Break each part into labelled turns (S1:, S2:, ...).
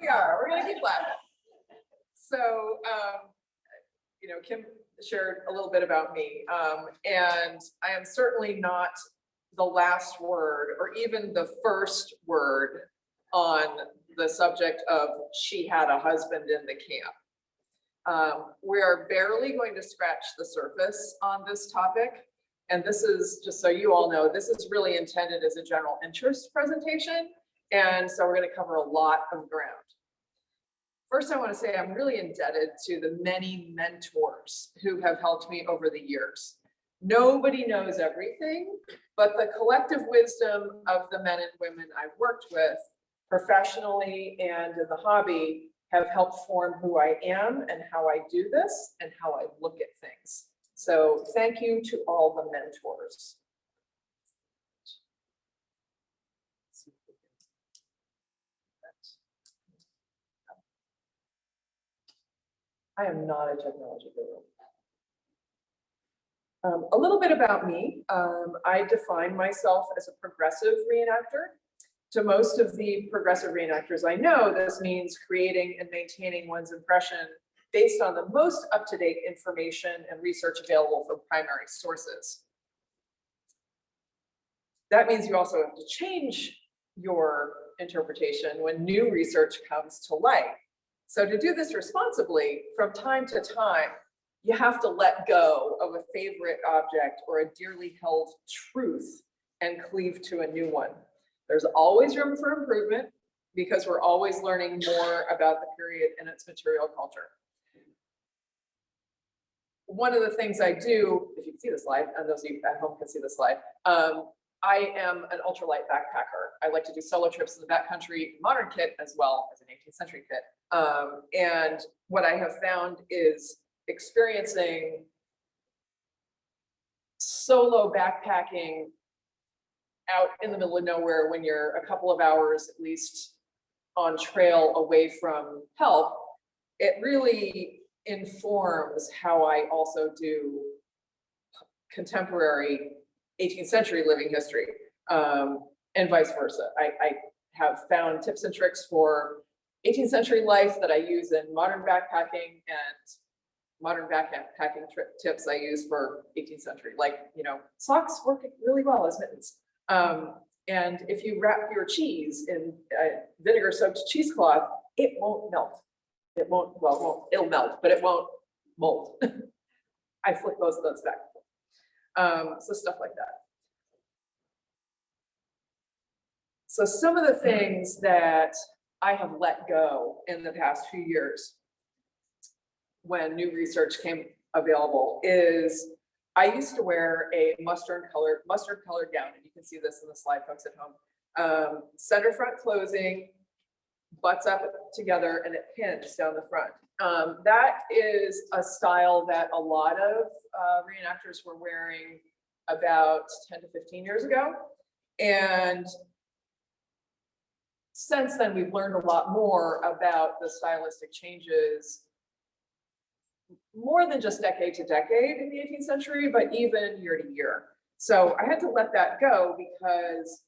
S1: We are. We're going to keep laughing. So, Kim shared a little bit about me, and I am certainly not the last word or even the first word on the subject of she had a husband in the camp. We are barely going to scratch the surface on this topic. And this is, just so you all know, this is really intended as a general interest presentation. And so we're going to cover a lot of ground. First, I want to say I'm really indebted to the many mentors who have helped me over the years. Nobody knows everything, but the collective wisdom of the men and women I've worked with professionally and in the hobby have helped form who I am and how I do this and how I look at things. So thank you to all the mentors. I am not a technology guru. A little bit about me. I define myself as a progressive reenactor. To most of the progressive reenactors I know, this means creating and maintaining one's impression based on the most up-to-date information and research available from primary sources. That means you also have to change your interpretation when new research comes to light. So to do this responsibly, from time to time, you have to let go of a favorite object or a dearly held truth and cleave to a new one. There's always room for improvement because we're always learning more about the period and its material culture. One of the things I do, if you can see the slide, and those of you at home can see the slide, I am an ultralight backpacker. I like to do solo trips in the backcountry modern kit as well as an 18th century kit. And what I have found is experiencing solo backpacking out in the middle of nowhere when you're a couple of hours at least on trail away from help, it really informs how I also do contemporary 18th century living history, and vice versa. I have found tips and tricks for 18th century life that I use in modern backpacking, and modern backpacking tips I use for 18th century, like, socks work really well as mittens. And if you wrap your cheese in vinegar soaked cheesecloth, it won't melt. It won't, well, it'll melt, but it won't mold. I flip both of those back. So stuff like that. So some of the things that I have let go in the past few years when new research came available is I used to wear a mustard colored gown, and you can see this in the slide, folks at home. Center front closing, butts up together, and it pins down the front. That is a style that a lot of reenactors were wearing about 10 to 15 years ago. And since then, we've learned a lot more about the stylistic changes, more than just decade to decade in the 18th century, but even year to year. So I had to let that go because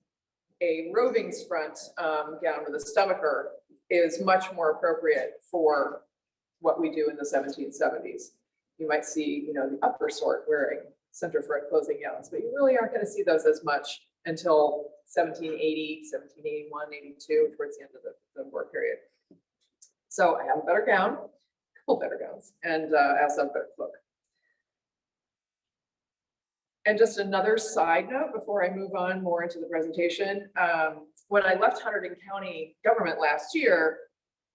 S1: a roving's front gown with a stomacher is much more appropriate for what we do in the 1770s. You might see, the upper sort wearing center front closing gowns, but you really aren't going to see those as much until 1780, 1781, 82, towards the end of the war period. So I have a better gown, a couple better gowns, and I also have a better cloak. And just another side note before I move on more into the presentation, when I left Hunterdon County government last year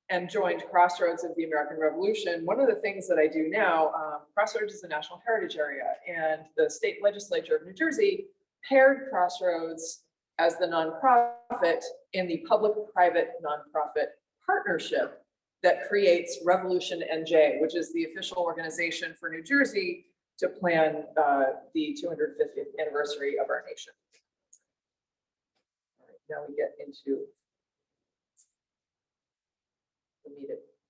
S1: and joined Crossroads of the American Revolution, one of the things that I do now, Crossroads is a national heritage area, and the state legislature of New Jersey paired Crossroads as the nonprofit in the public-private nonprofit partnership that creates Revolution NJ, which is the official organization for New Jersey to plan the 250th anniversary of our nation. All right, now we get into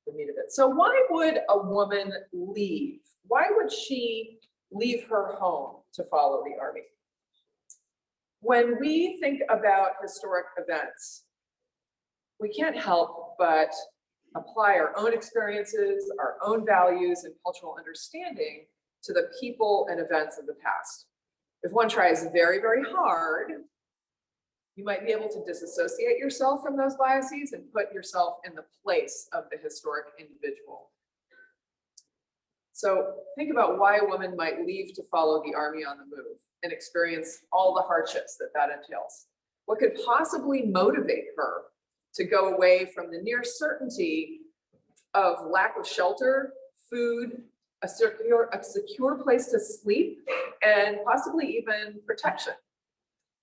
S1: the meat of it. So why would a woman leave? Why would she leave her home to follow the Army? When we think about historic events, we can't help but apply our own experiences, our own values and cultural understanding to the people and events of the past. If one tries very, very hard, you might be able to disassociate yourself from those biases and put yourself in the place of the historic individual. So think about why a woman might leave to follow the army on the move and experience all the hardships that that entails. What could possibly motivate her to go away from the near certainty of lack of shelter, food, a secure place to sleep, and possibly even protection?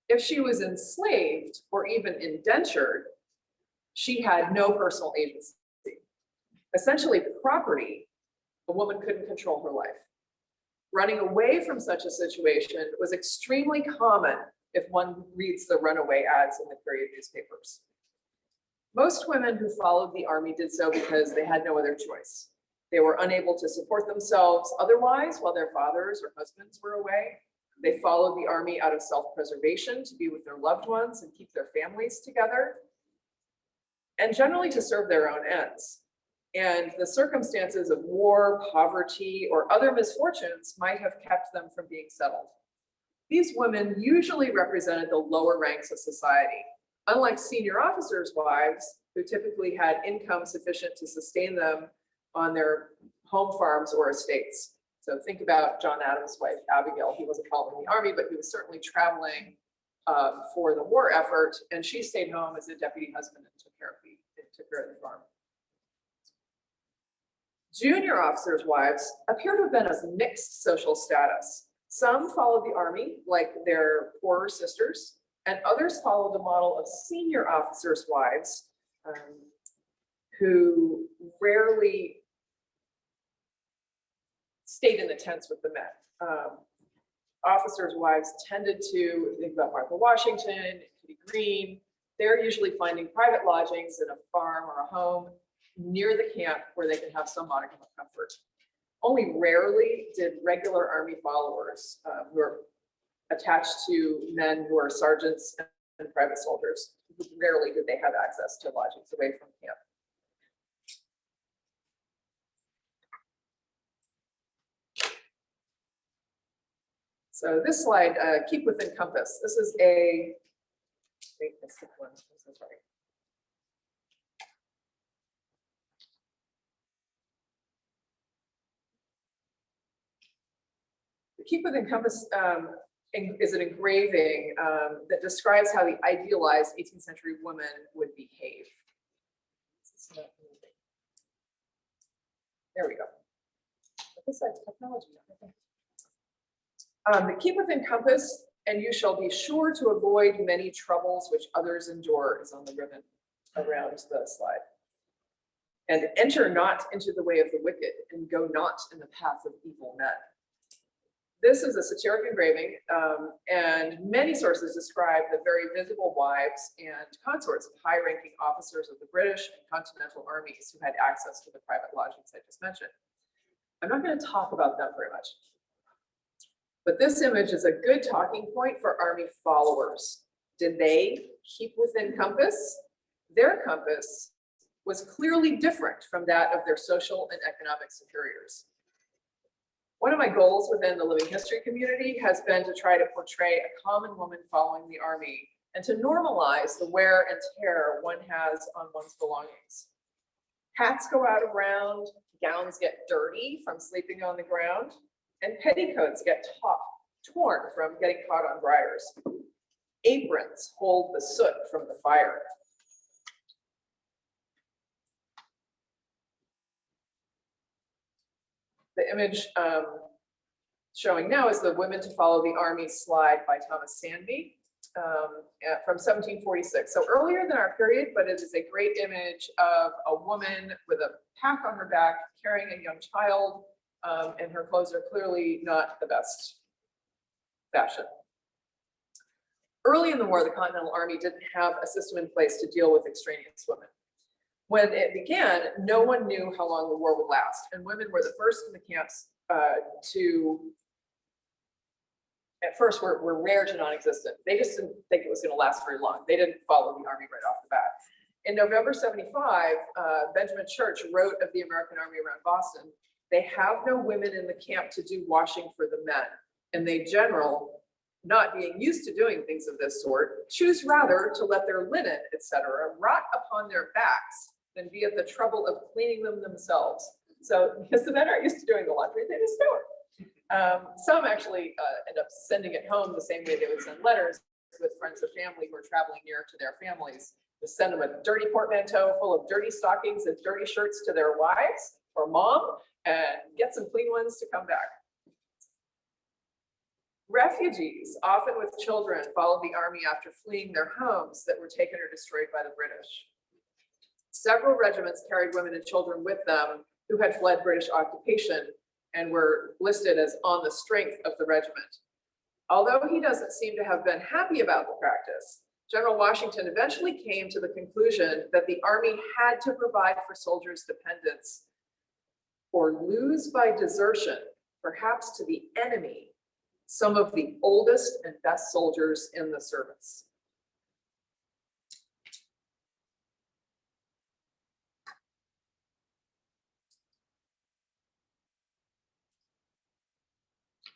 S1: If she was enslaved or even indentured, she had no personal agency. Essentially property, a woman couldn't control her life. Running away from such a situation was extremely common if one reads the runaway ads in the period newspapers. Most women who followed the army did so because they had no other choice. They were unable to support themselves otherwise while their fathers or husbands were away. They followed the army out of self-preservation to be with their loved ones and keep their families together, and generally to serve their own ends. And the circumstances of war, poverty, or other misfortunes might have kept them from being settled. These women usually represented the lower ranks of society. Unlike senior officers' wives, who typically had income sufficient to sustain them on their home farms or estates. So think about John Adams' wife, Abigail. He wasn't following the army, but he was certainly traveling for the war effort, and she stayed home as a deputy husband and took care of the farm. Junior officers' wives appear to have been of mixed social status. Some followed the army, like their poorer sisters, and others followed the model of senior officers' wives, who rarely stayed in the tents with the men. Officers' wives tended to think about Martha Washington, Kitty Green. They're usually finding private lodgings in a farm or a home near the camp where they can have some modicum of comfort. Only rarely did regular army followers who are attached to men who are sergeants and private soldiers, rarely did they have access to lodgings away from camp. So this slide, keep within compass. This is a, wait, that's the one, I'm so sorry. The keep within compass is an engraving that describes how the idealized 18th century woman would behave. There we go. This side's technology. The keep within compass, and you shall be sure to avoid many troubles which others endure, is on the ribbon around the slide. And enter not into the way of the wicked, and go not in the path of evil men. This is a satiric engraving, and many sources describe the very visible wives and consorts of high-ranking officers of the British and Continental armies who had access to the private lodgings I just mentioned. I'm not going to talk about them very much, but this image is a good talking point for army followers. Did they keep within compass? Their compass was clearly different from that of their social and economic superiors. One of my goals within the living history community has been to try to portray a common woman following the army and to normalize the wear and tear one has on one's belongings. Hats go out of round, gowns get dirty from sleeping on the ground, and petticoats get torn from getting caught on briars. Aprons hold the soot from the fire. The image showing now is the Women to Follow the Army slide by Thomas Sandby from 1746. So earlier than our period, but it is a great image of a woman with a pack on her back carrying a young child, and her clothes are clearly not the best fashion. Early in the war, the Continental Army didn't have a system in place to deal with extraneous women. When it began, no one knew how long the war would last, and women were the first in the camps at first were rare to non-existent. They just didn't think it was going to last very long. They didn't follow the army right off the bat. In November 75, Benjamin Church wrote of the American Army around Boston, "They have no women in the camp to do washing for the men, and they general, not being used to doing things of this sort, choose rather to let their linen, etc., rot upon their backs than be at the trouble of cleaning them themselves." So because the men aren't used to doing the laundry, they just do it. Some actually end up sending it home the same way they would send letters with friends or family who are traveling near to their families. To send them a dirty portmanteau full of dirty stockings and dirty shirts to their wives or mom and get some clean ones to come back. Refugees, often with children, followed the army after fleeing their homes that were taken or destroyed by the British. Several regiments carried women and children with them who had fled British occupation and were listed as on the strength of the regiment. Although he doesn't seem to have been happy about the practice, General Washington eventually came to the conclusion that the army had to provide for soldiers' dependents or lose by desertion, perhaps to the enemy, some of the oldest and best soldiers in the service.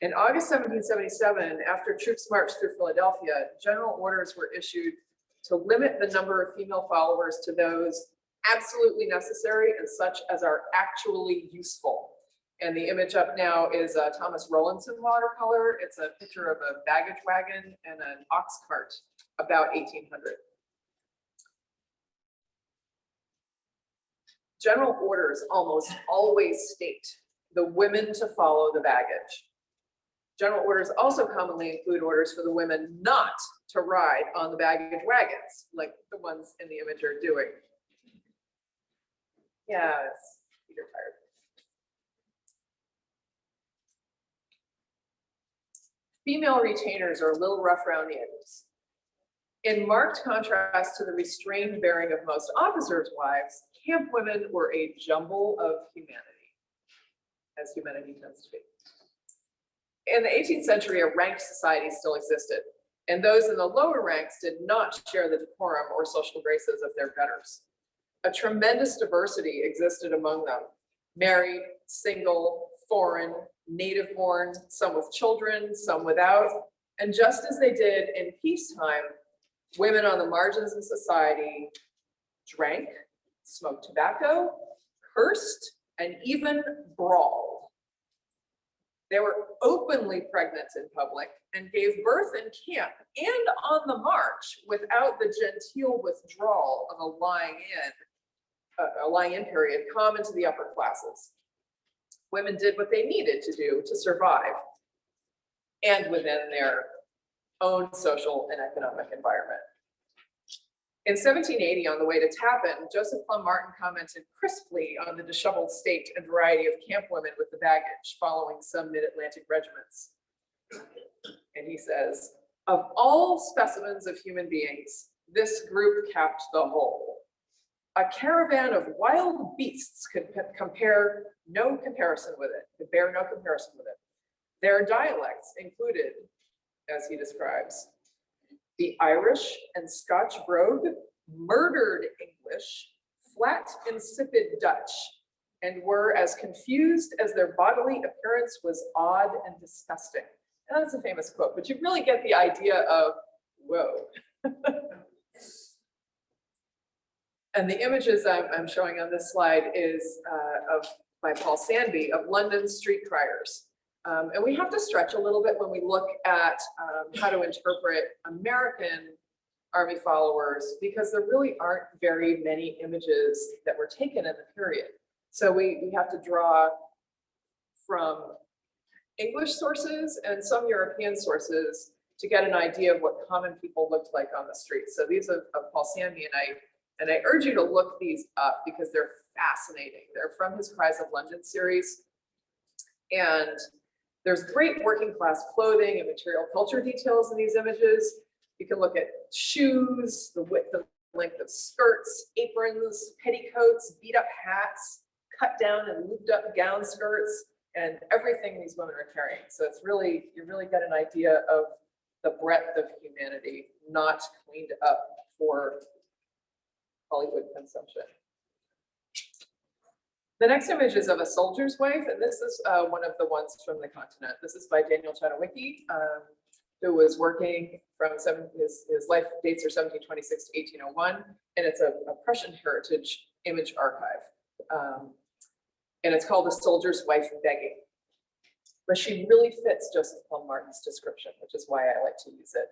S1: In August 1777, after troops marched through Philadelphia, general orders were issued to limit the number of female followers to those absolutely necessary and such as are actually useful. And the image up now is a Thomas Rowlandson watercolor. It's a picture of a baggage wagon and an ox cart about 1800. General orders almost always state the women to follow the baggage. General orders also commonly include orders for the women not to ride on the baggage wagons, like the ones in the image are doing. Yeah, feet are tired. Female retainers are a little rough around the edges. In marked contrast to the restrained bearing of most officers' wives, camp women were a jumble of humanity, as humanity tends to be. In the 18th century, a ranked society still existed, and those in the lower ranks did not share the decorum or social graces of their betters. A tremendous diversity existed among them: married, single, foreign, native-born, some with children, some without, and just as they did in peacetime, women on the margins of society drank, smoked tobacco, cursed, and even brawled. They were openly pregnant in public and gave birth in camp and on the march without the genteel withdrawal of a lying-in period common to the upper classes. Women did what they needed to do to survive and within their own social and economic environment. In 1780, on the way to Tappan, Joseph Plum Martin commented crisply on the disheveled state and variety of camp women with the baggage following some mid-Atlantic regiments. And he says, "Of all specimens of human beings, this group capped the whole. A caravan of wild beasts could bear no comparison with it. Their dialects included, as he describes, the Irish and Scotch brogue, murdered English, flat insipid Dutch, and were as confused as their bodily appearance was odd and disgusting." And that's a famous quote, but you really get the idea of, whoa. And the images I'm showing on this slide is by Paul Sandby of London street criers. And we have to stretch a little bit when we look at how to interpret American Army followers, because there really aren't very many images that were taken in the period. So we have to draw from English sources and some European sources to get an idea of what common people looked like on the streets. So these are of Paul Sandby, and I urge you to look these up because they're fascinating. They're from his Cries of London series. And there's great working class clothing and material culture details in these images. You can look at shoes, the width and length of skirts, aprons, petticoats, beat up hats, cut down and looped up gown skirts, and everything these women are carrying. So it's really, you really get an idea of the breadth of humanity, not cleaned up for Hollywood consumption. The next image is of a soldier's wife, and this is one of the ones from the continent. This is by Daniel Chadwiecki, who was working from his life dates are 1726 to 1801, and it's a Prussian heritage image archive. And it's called The Soldier's Wife Begging. But she really fits Joseph Plum Martin's description, which is why I like to use it.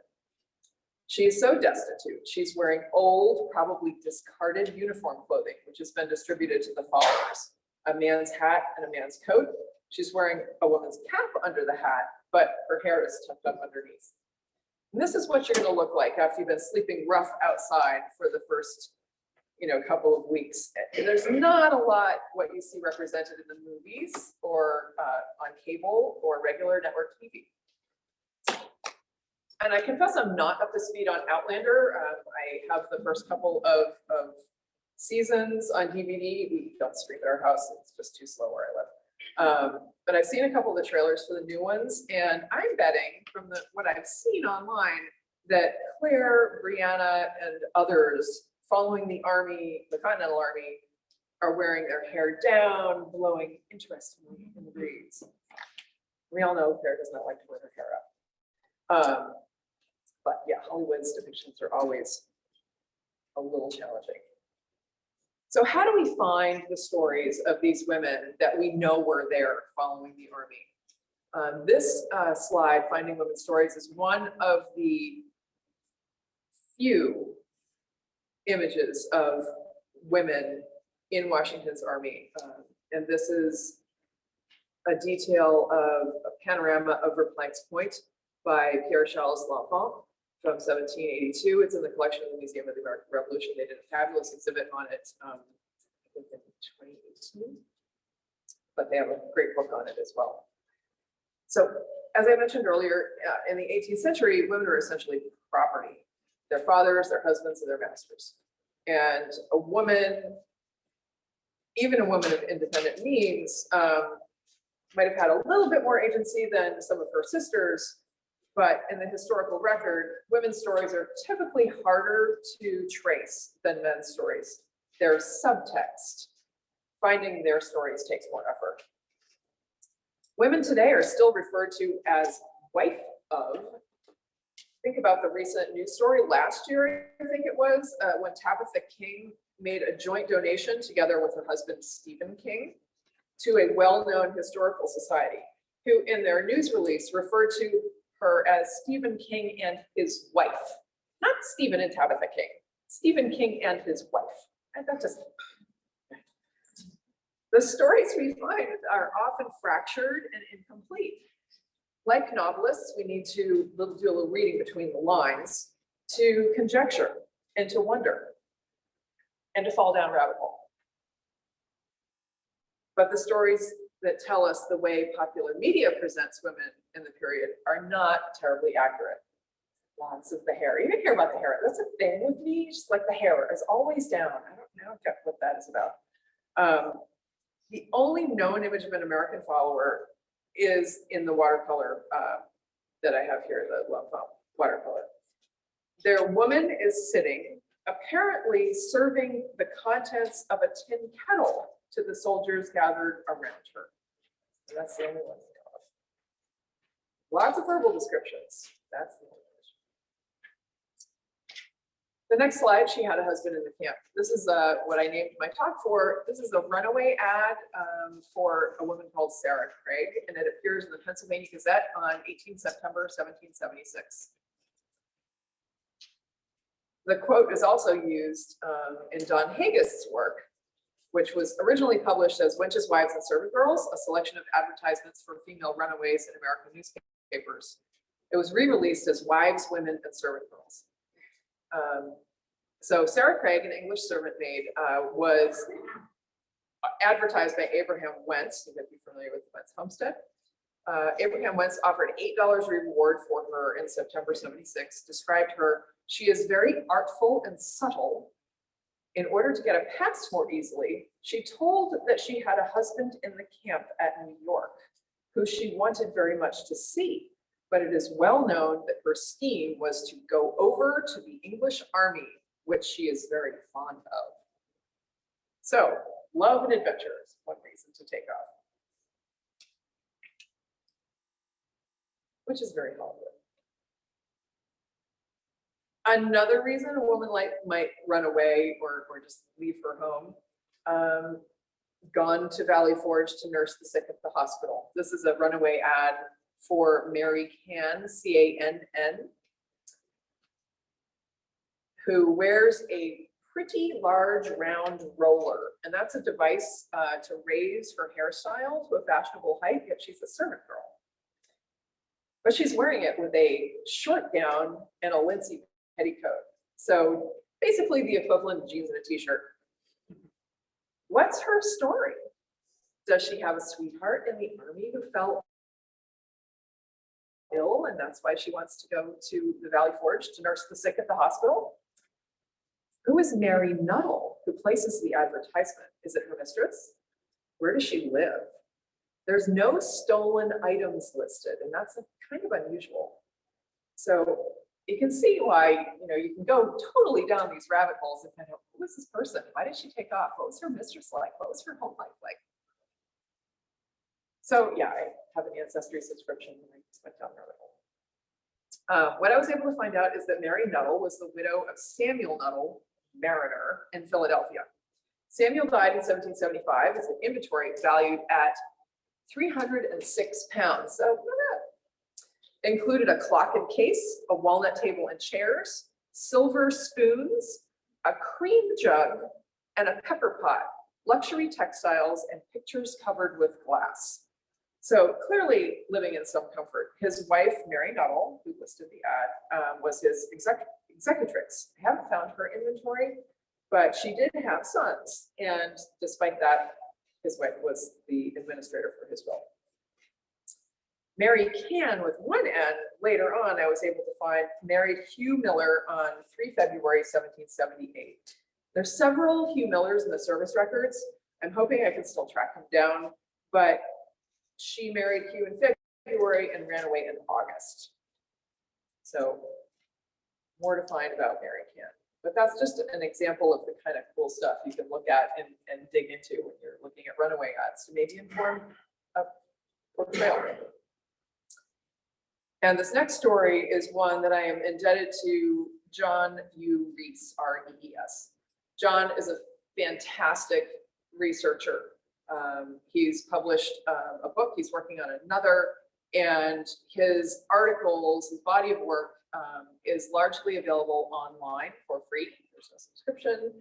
S1: She is so destitute. She's wearing old, probably discarded uniform clothing, which has been distributed to the followers. A man's hat and a man's coat. She's wearing a woman's cap under the hat, but her hair is tucked up underneath. And this is what you're going to look like after you've been sleeping rough outside for the first, couple of weeks. There's not a lot what you see represented in the movies or on cable or regular network TV. And I confess I'm not up to speed on Outlander. I have the first couple of seasons on DVD. We don't stream at our house. It's just too slow where I live. But I've seen a couple of the trailers for the new ones, and I'm betting from what I've seen online that Claire, Brianna, and others following the Army, the Continental Army, are wearing their hair down, blowing interestingly in the breeze. We all know Claire does not like to wear her hair up. But yeah, Hollywood's depictions are always a little challenging. So how do we find the stories of these women that we know were there following the Army? This slide, Finding Women's Stories, is one of the few images of women in Washington's Army. And this is a detail of a panorama of Verplancks Point by Pierre-Charles L'Enfant from 1782. It's in the collection of the Museum of the American Revolution. They did a fabulous exhibit on it, I think in 2018, but they have a great book on it as well. So as I mentioned earlier, in the 18th century, women are essentially property. Their fathers, their husbands, and their masters. And a woman, even a woman of independent means, might have had a little bit more agency than some of her sisters, but in the historical record, women's stories are typically harder to trace than men's stories. There's subtext. Finding their stories takes more effort. Women today are still referred to as wife of. Think about the recent news story last year, I think it was, when Tabitha King made a joint donation together with her husband, Stephen King, to a well-known historical society, who in their news release referred to her as Stephen King and his wife. Not Stephen and Tabitha King, Stephen King and his wife. And that just, the stories we find are often fractured and incomplete. Like novelists, we need to do a little reading between the lines to conjecture and to wonder and to fall down rabbit hole. But the stories that tell us the way popular media presents women in the period are not terribly accurate. Lots of the hair. You didn't hear about the hair. That's a thing with me. Just like the hair is always down. I don't know what that is about. The only known image of an American follower is in the watercolor that I have here, the L'Enfant watercolor. Their woman is sitting, apparently serving the contents of a tin kettle to the soldiers gathered around her. And that's the only one we know of. Lots of verbal descriptions. That's the only one. The next slide, she had a husband in the camp. This is what I named my talk for. This is a runaway ad for a woman called Sarah Craig, and it appears in the Pennsylvania Gazette on 18 September 1776. The quote is also used in Don Hagest's work, which was originally published as Wench's Wives and Servant Girls, a selection of advertisements for female runaways in American newspapers. It was re-released as Wives, Women, and Servant Girls. So Sarah Craig, an English servant maid, was advertised by Abraham Wentz. You might be familiar with Wentz Homestead. Abraham Wentz offered $8 reward for her in September 76, described her, she is very artful and subtle. In order to get a pass more easily, she told that she had a husband in the camp at New York, who she wanted very much to see. But it is well known that her scheme was to go over to the English army, which she is very fond of. So love and adventure is one reason to take off, which is very Hollywood. Another reason a woman might run away or just leave her home, gone to Valley Forge to nurse the sick at the hospital. This is a runaway ad for Mary Cann, C-A-N-N, who wears a pretty large round roller. And that's a device to raise her hairstyle to a fashionable height, yet she's a servant girl. But she's wearing it with a short gown and a linsey petticoat. So basically the equivalent of jeans and a t-shirt. What's her story? Does she have a sweetheart in the army who fell ill and that's why she wants to go to the Valley Forge to nurse the sick at the hospital? Who is Mary Nuttall, who places the advertisement? Is it her mistress? Where does she live? There's no stolen items listed, and that's kind of unusual. So you can see why, you can go totally down these rabbit holes and find out, who is this person? Why did she take off? What was her mistress like? What was her home life like? So yeah, I have an Ancestry subscription and I just went down the rabbit hole. What I was able to find out is that Mary Nuttall was the widow of Samuel Nuttall, mariner, in Philadelphia. Samuel died in 1775 as an inventory valued at 306 pounds. So not bad. Included a clock and case, a walnut table and chairs, silver spoons, a cream jug, and a pepper pot, luxury textiles, and pictures covered with glass. So clearly living in some comfort. His wife, Mary Nuttall, who listed the ad, was his executrix. I haven't found her inventory, but she did have sons. And despite that, his wife was the administrator for his will. Mary Cann with one N, later on, I was able to find, married Hugh Miller on 3 February 1778. There's several Hugh Millers in the service records. I'm hoping I can still track them down, but she married Hugh in February and ran away in August. So more to find about Mary Cann. But that's just an example of the kind of cool stuff you can look at and dig into when you're looking at runaway ads to maybe inform a portrayal. And this next story is one that I am indebted to John U. Rees, R-E-E-S. John is a fantastic researcher. He's published a book, he's working on another, and his articles, his body of work is largely available online for free. There's no subscription.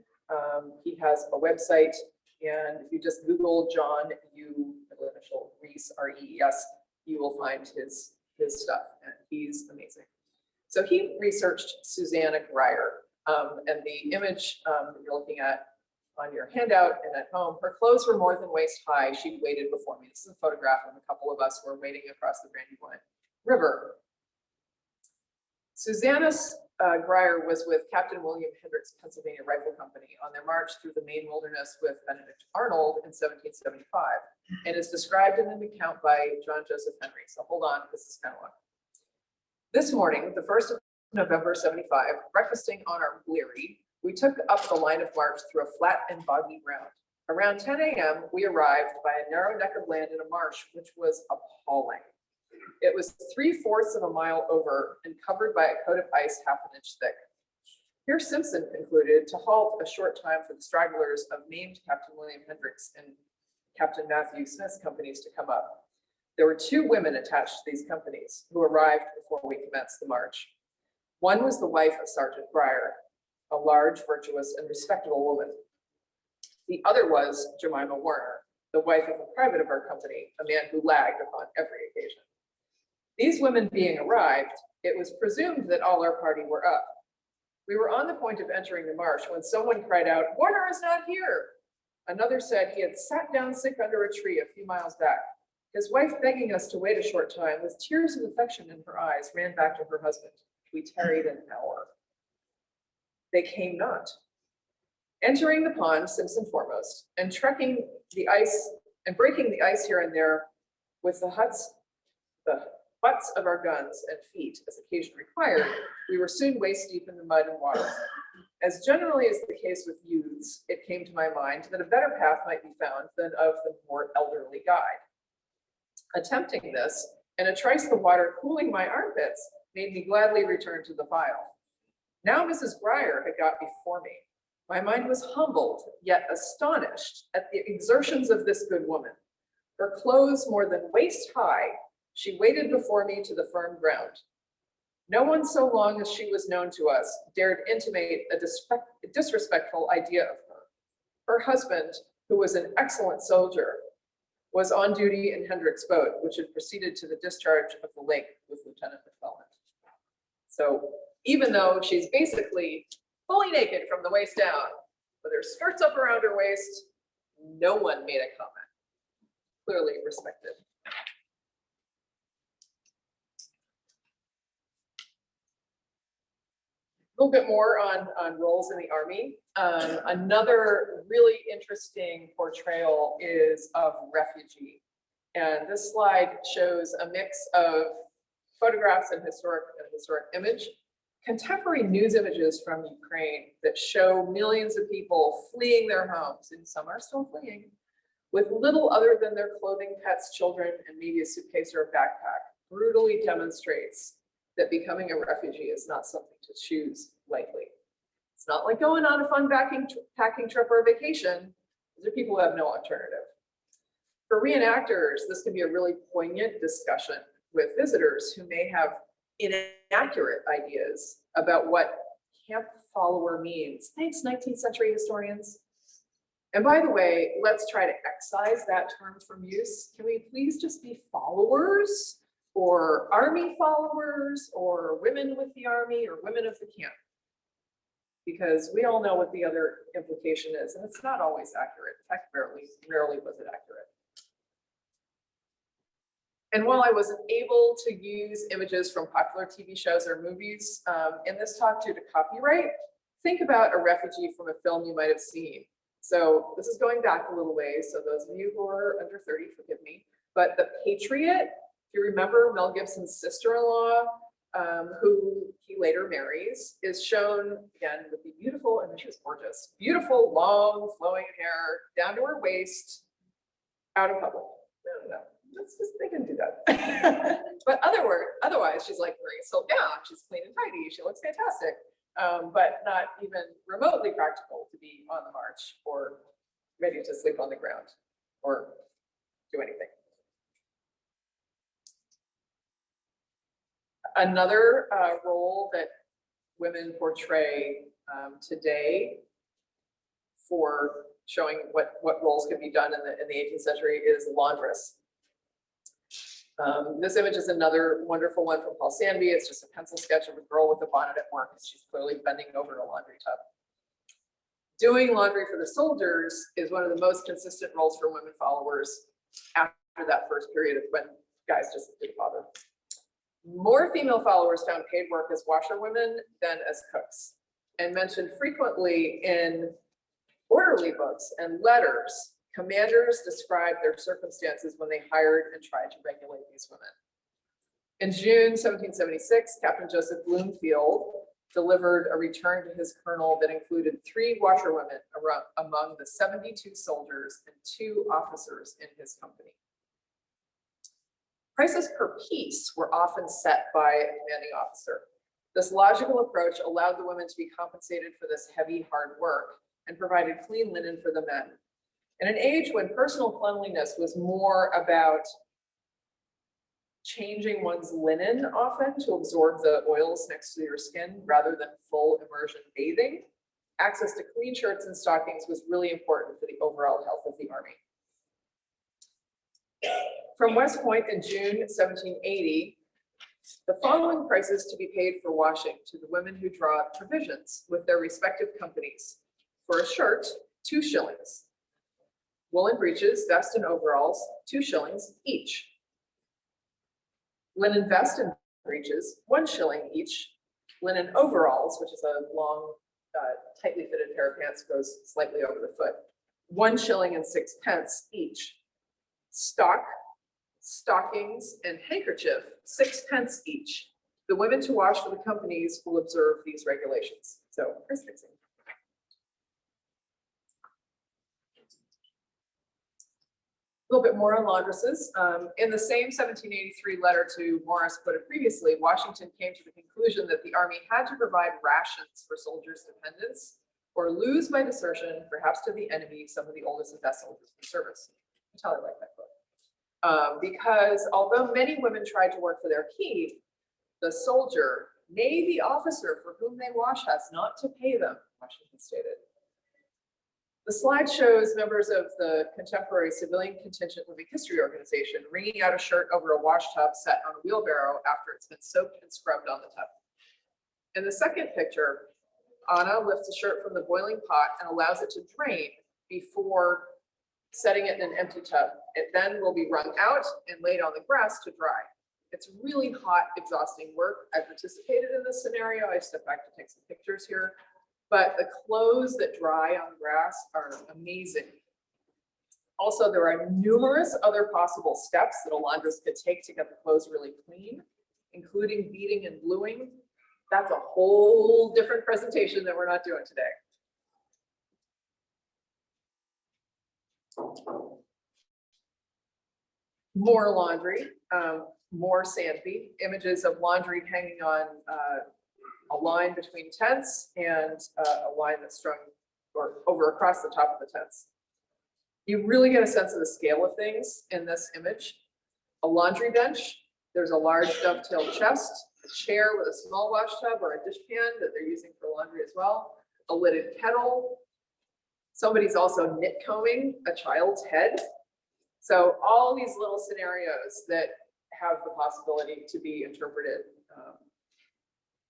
S1: He has a website, and if you just Google John U. initial Rees, R-E-E-S, you will find his stuff, and he's amazing. So he researched Susanna Grier, and the image that you're looking at on your handout and at home, her clothes were more than waist high. She waited before me. This is a photograph of a couple of us who were waiting across the Brandywine River. Susanna Grier was with Captain William Hendricks Pennsylvania Rifle Company on their march through the Maine wilderness with Benedict Arnold in 1775, and is described in an account by John Joseph Henry. So hold on, this is kind of long. This morning, the 1st of November 75, breakfasting on our wherry, we took up the line of march through a flat and boggy ground. Around 10 a.m., we arrived by a narrow neck of land in a marsh, which was appalling. It was 3/4 of a mile over and covered by a coat of ice 1/2 inch thick. Here Simpson concluded to halt a short time for the stragglers of named Captain William Hendricks and Captain Matthew Smith's companies to come up. There were 2 women attached to these companies who arrived before we commenced the march. One was the wife of Sergeant Grier, a large, virtuous, and respectable woman. The other was Jemima Warner, the wife of a private of our company, a man who lagged upon every occasion. These women being arrived, it was presumed that all our party were up. We were on the point of entering the marsh when someone cried out, "Warner is not here." Another said he had sat down sick under a tree a few miles back. His wife, begging us to wait a short time, with tears of affection in her eyes, ran back to her husband. We tarried an hour. They came not. Entering the pond, Simpson foremost, and trekking the ice and breaking the ice here and there with the butts of our guns and feet, as occasion required, we were soon waist deep in the mud and water. As generally is the case with youths, it came to my mind that a better path might be found than of the more elderly guide. Attempting this, and a trice the water cooling my armpits made me gladly return to the file. Now Mrs. Grier had got before me. My mind was humbled, yet astonished at the exertions of this good woman. Her clothes more than waist high, she waded before me to the firm ground. No one so long as she was known to us dared intimate a disrespectful idea of her. Her husband, who was an excellent soldier, was on duty in Hendrick's boat, which had proceeded to the discharge of the lake with Lieutenant McClellan. So even though she's basically fully naked from the waist down, with her skirts up around her waist, no one made a comment. Clearly respected. A little bit more on roles in the Army. Another really interesting portrayal is of refugee. And this slide shows a mix of photographs and historic image. Contemporary news images from Ukraine that show millions of people fleeing their homes, and some are still fleeing, with little other than their clothing, pets, children, and maybe a suitcase or a backpack, brutally demonstrates that becoming a refugee is not something to choose lightly. It's not like going on a fun packing trip or a vacation. These are people who have no alternative. For reenactors, this can be a really poignant discussion with visitors who may have inaccurate ideas about what camp follower means. Thanks, 19th century historians. And by the way, let's try to excise that term from use. Can we please just be followers, or army followers, or women with the army, or women of the camp? Because we all know what the other implication is, and it's not always accurate. In fact, rarely was it accurate. And while I wasn't able to use images from popular TV shows or movies in this talk due to copyright, think about a refugee from a film you might have seen. So this is going back a little ways, so those of you who are under 30, forgive me, but The Patriot, if you remember Mel Gibson's sister-in-law, who he later marries, is shown again with the beautiful, and she was gorgeous, beautiful, long, flowing hair down to her waist, out in public. No. Let's just, they can do that. But otherwise, she's like wearing a silk gown. She's clean and tidy. She looks fantastic, but not even remotely practical to be on the march or ready to sleep on the ground or do anything. Another role that women portray today for showing what roles could be done in the 18th century is laundress. This image is another wonderful one from Paul Sandby. It's just a pencil sketch of a girl with a bonnet at work. She's clearly bending over in a laundry tub. Doing laundry for the soldiers is one of the most consistent roles for women followers after that first period of when guys just didn't bother. More female followers found paid work as washerwomen than as cooks, and mentioned frequently in orderly books and letters. Commanders described their circumstances when they hired and tried to regulate these women. In June 1776, Captain Joseph Bloomfield delivered a return to his colonel that included 3 washerwomen among the 72 soldiers and 2 officers in his company. Prices per piece were often set by a commanding officer. This logical approach allowed the women to be compensated for this heavy, hard work and provided clean linen for the men. In an age when personal cleanliness was more about changing one's linen often to absorb the oils next to your skin rather than full immersion bathing, access to clean shirts and stockings was really important for the overall health of the Army. From West Point in June 1780, the following prices to be paid for washing to the women who draw provisions with their respective companies. For a shirt, 2 shillings. Woolen breeches, vest, and overalls, 2 shillings each. Linen vest and breeches, 1 shilling each. Linen overalls, which is a long, tightly fitted pair of pants, goes slightly over the foot, 1 shilling and 6 pence each. Stock, stockings, and handkerchief, 6 pence each. The women to wash for the companies will observe these regulations. So, price fixing. A little bit more on laundresses. In the same 1783 letter to Morris put it previously, Washington came to the conclusion that the Army had to provide rations for soldiers' dependents or lose by desertion, perhaps to the enemy, some of the oldest and best soldiers in service. I totally like that book. Because although many women tried to work for their keep, the soldier, nay, the officer for whom they wash has not to pay them, Washington stated. The slide shows members of the contemporary civilian contingent living history organization wringing out a shirt over a wash tub set on a wheelbarrow after it's been soaked and scrubbed on the tub. In the second picture, Anna lifts a shirt from the boiling pot and allows it to drain before setting it in an empty tub. It then will be wrung out and laid on the grass to dry. It's really hot, exhausting work. I participated in this scenario. I stepped back to take some pictures here. But the clothes that dry on grass are amazing. Also, there are numerous other possible steps that a laundress could take to get the clothes really clean, including beating and bluing. That's a whole different presentation that we're not doing today. More laundry, more sandby, images of laundry hanging on a line between tents and a line that's strung or over across the top of the tents. You really get a sense of the scale of things in this image. A laundry bench, there's a large dovetail chest, a chair with a small wash tub or a dishpan that they're using for laundry as well, a lidded kettle. Somebody's also knit combing a child's head. So all these little scenarios that have the possibility to be interpreted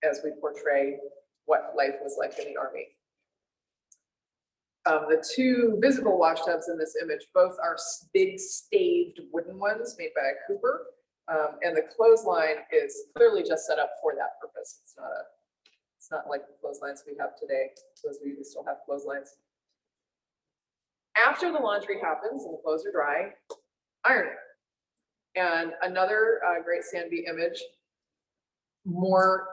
S1: as we portray what life was like in the Army. The two visible wash tubs in this image, both are big staved wooden ones made by a cooper. And the clothesline is clearly just set up for that purpose. It's not like the clotheslines we have today. Those of you who still have clotheslines. After the laundry happens and the clothes are dry, ironing. And another great sandby image, more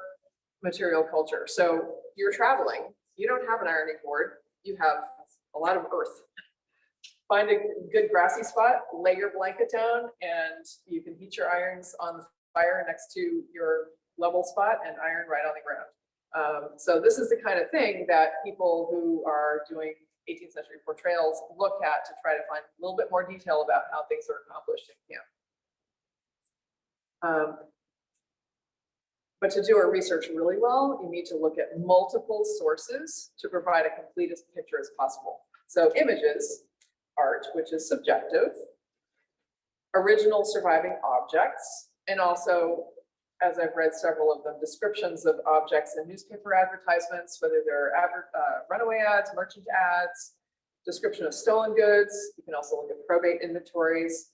S1: material culture. So you're traveling, you don't have an ironing board, you have a lot of earth. Find a good grassy spot, lay your blanket down, and you can heat your irons on the fire next to your level spot and iron right on the ground. So this is the kind of thing that people who are doing 18th century portrayals look at to try to find a little bit more detail about how things are accomplished in camp. But to do our research really well, you need to look at multiple sources to provide a complete picture as possible. So images, art, which is subjective, original surviving objects, and also, as I've read several of them, descriptions of objects in newspaper advertisements, whether they're runaway ads, merchant ads, description of stolen goods. You can also look at probate inventories,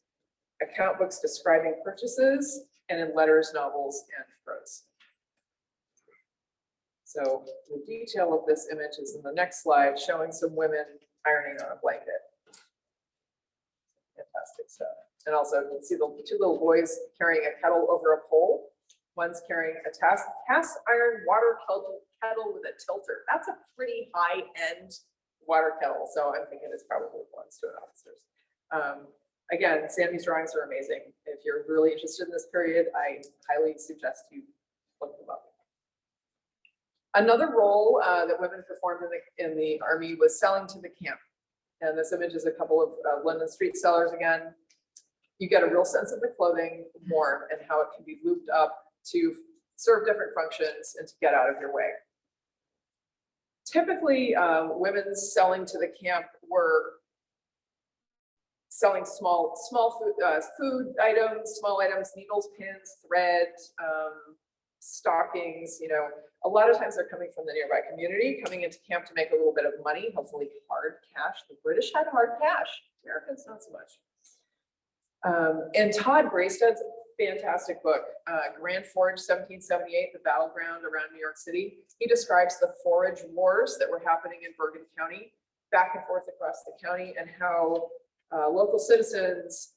S1: account books describing purchases, and in letters, novels, and prose. So the detail of this image is in the next slide, showing some women ironing on a blanket. Fantastic stuff. And also you can see the two little boys carrying a kettle over a pole. One's carrying a cast iron water kettle with a tilter. That's a pretty high-end water kettle. So I'm thinking it's probably belongs to an officer's. Again, Sammy's drawings are amazing. If you're really interested in this period, I highly suggest you look them up. Another role that women performed in the Army was selling to the camp. And this image is a couple of London street sellers again. You get a real sense of the clothing, warm, and how it can be looped up to serve different functions and to get out of your way. Typically, women selling to the camp were selling small food items, small items, needles, pins, thread, stockings. You know, a lot of times they're coming from the nearby community, coming into camp to make a little bit of money, hopefully hard cash. The British had hard cash, Americans not so much. And Todd Braysted's fantastic book, Grand Forage 1778, The Battleground Around New York City. He describes the forage wars that were happening in Bergen County, back and forth across the county, and how local citizens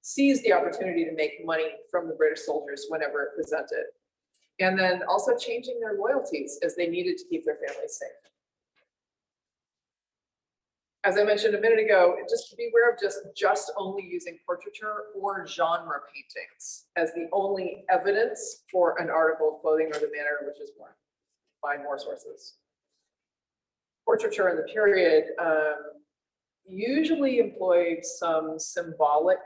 S1: seized the opportunity to make money from the British soldiers whenever it presented. And then also changing their loyalties as they needed to keep their families safe. As I mentioned a minute ago, just beware of just only using portraiture or genre paintings as the only evidence for an article of clothing or the manner in which it's worn. Find more sources. Portraiture in the period usually employed some symbolic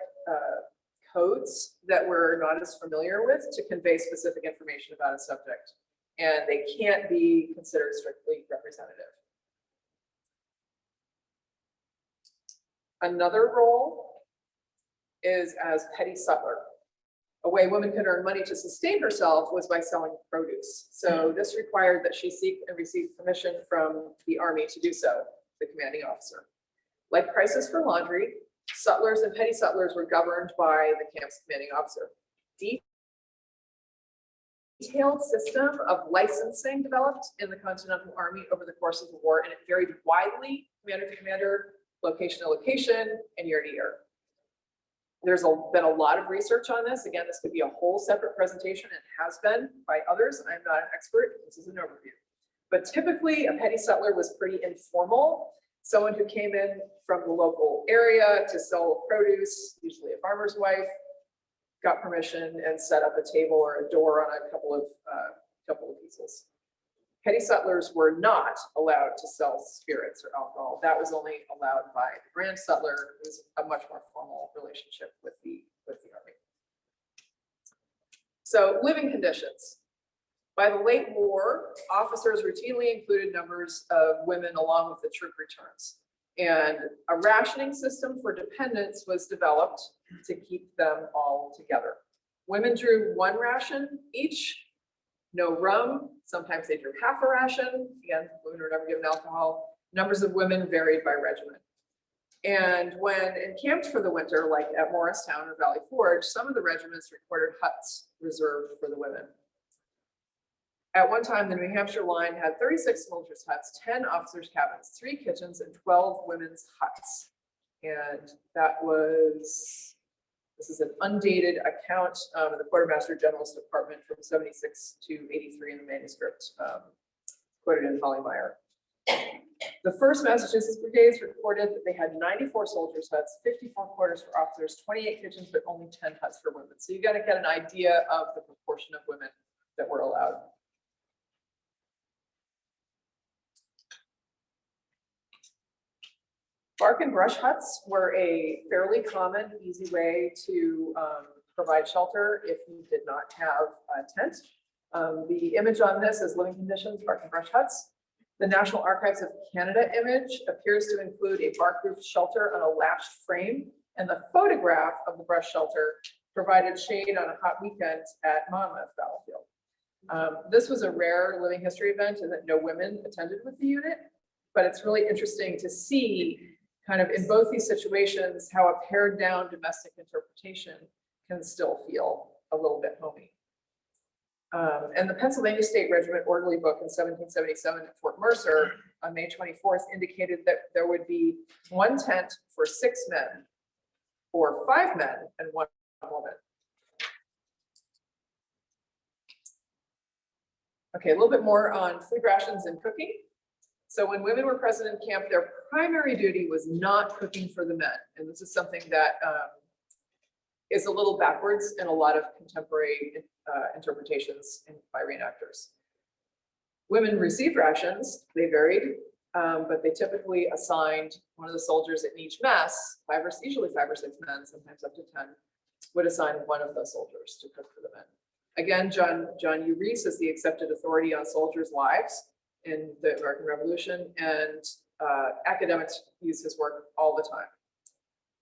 S1: codes that we're not as familiar with to convey specific information about a subject, and they can't be considered strictly representative. Another role is as petty sutler. A way women could earn money to sustain herself was by selling produce. So this required that she seek and receive permission from the army to do so, the commanding officer. Like prices for laundry, sutlers and petty sutlers were governed by the camp's commanding officer. Detailed system of licensing developed in the Continental Army over the course of the war, and it varied widely, commander to commander, location to location, and year to year. There's been a lot of research on this. Again, this could be a whole separate presentation and has been by others. I'm not an expert. This is an overview. But typically, a petty sutler was pretty informal. Someone who came in from the local area to sell produce, usually a farmer's wife, got permission and set up a table or a door on a couple of easels. Petty sutlers were not allowed to sell spirits or alcohol. That was only allowed by the grand sutler, who's a much more formal relationship with the army. So living conditions. By the late war, officers routinely included numbers of women along with the troop returns. And a rationing system for dependents was developed to keep them all together. Women drew one ration each, no rum. Sometimes they drew half a ration. Again, women were never given alcohol. Numbers of women varied by regiment. And when encamped for the winter, like at Morristown or Valley Forge, some of the regiments recorded huts reserved for the women. At one time, the New Hampshire line had 36 soldiers' huts, 10 officers' cabins, 3 kitchens, and 12 women's huts. And that was, this is an undated account of the Quartermaster General's Department from 76 to 83 in the manuscript, quoted in Hollymeyer. The first Massachusetts brigades reported that they had 94 soldiers' huts, 54 quarters for officers, 28 kitchens, but only 10 huts for women. So you got to get an idea of the proportion of women that were allowed. Bark and brush huts were a fairly common, easy way to provide shelter if you did not have a tent. The image on this is living conditions, bark and brush huts. The National Archives of Canada image appears to include a bark-roofed shelter on a latched frame, and the photograph of the brush shelter provided shade on a hot weekend at Monmouth Battlefield. This was a rare living history event in that no women attended with the unit, but it's really interesting to see kind of in both these situations how a pared down domestic interpretation can still feel a little bit homey. And the Pennsylvania State Regiment Orderly Book in 1777 at Fort Mercer on May 24th indicated that there would be 1 tent for 6 men, or 5 men and 1 woman. Okay, a little bit more on food rations and cooking. So when women were present in camp, their primary duty was not cooking for the men. And this is something that is a little backwards in a lot of contemporary interpretations by reenactors. Women received rations, they varied, but they typically assigned one of the soldiers in each mess, usually 5 or 6 men, sometimes up to 10, would assign one of those soldiers to cook for the men. Again, John U. Reese is the accepted authority on soldiers' lives in the American Revolution, and academics use his work all the time.